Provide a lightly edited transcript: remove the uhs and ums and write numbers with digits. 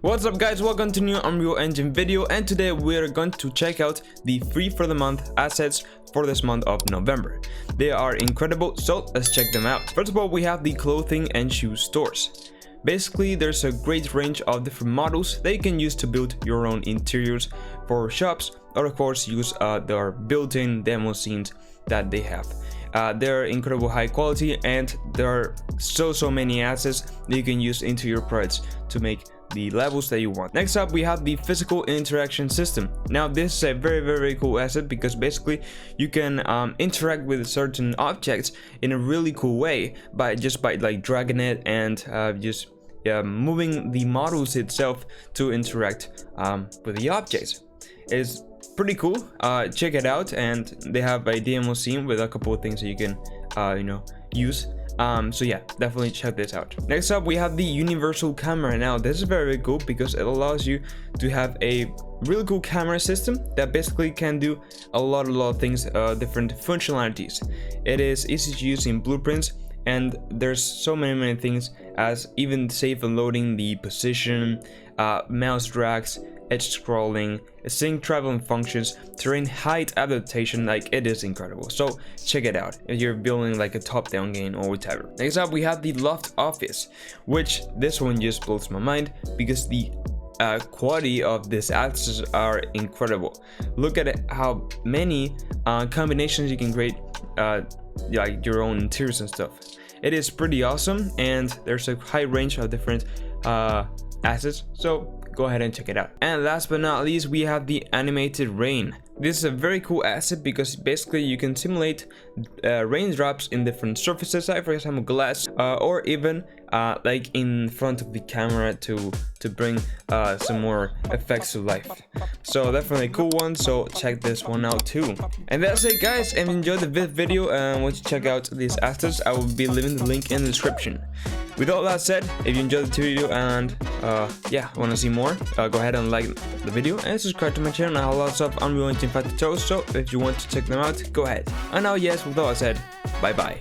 What's up guys, welcome to new Unreal Engine video, and today we're going to check out the free for the month assets for this month of November. They are incredible, so let's check them out. First of all, we have the clothing and shoe stores. Basically, there's a great range of different models that you can use to build your own interiors for shops, or of course use their built-in demo scenes that they have. They're incredible high quality, and there are so many assets that you can use into your projects to make the levels that you want. Next up, we have the physical interaction system. Now this is a very cool asset because basically you can interact with certain objects in a really cool way by like dragging it and moving the models itself to interact with the objects. It's pretty cool. Check it out, and they have a demo scene with a couple of things that you can use. So yeah, definitely check this out. Next up, we have the universal camera. Now this is very cool because it allows you to have a really cool camera system that basically can do a lot of things, different functionalities. It is easy to use in blueprints, and there's so many things, as even save and loading the position, mouse drags, edge scrolling, sync traveling functions, terrain height adaptation. Like, it is incredible. So check it out if you're building like a top-down game or whatever. Next up, we have the loft office, which this one just blows my mind because the quality of these assets are incredible. Look at it, how many combinations you can create, like your own interiors and stuff. It is pretty awesome, and there's a high range of different assets, so go ahead and check it out. And last but not least, we have the animated rain. This is a very cool asset because basically you can simulate raindrops in different surfaces, like for example glass, or even like in front of the camera to bring some more effects to life. So definitely a cool one, so check this one out too. And that's it guys. If you enjoyed the video and want to check out these assets, I will be leaving the link in the description. With all that said, if you enjoyed the video and want to see more, go ahead and like the video and subscribe to my channel. I have lots of Unreal Engine 5 tutorials, so if you want to check them out, go ahead. And now yes, with all that said, bye bye.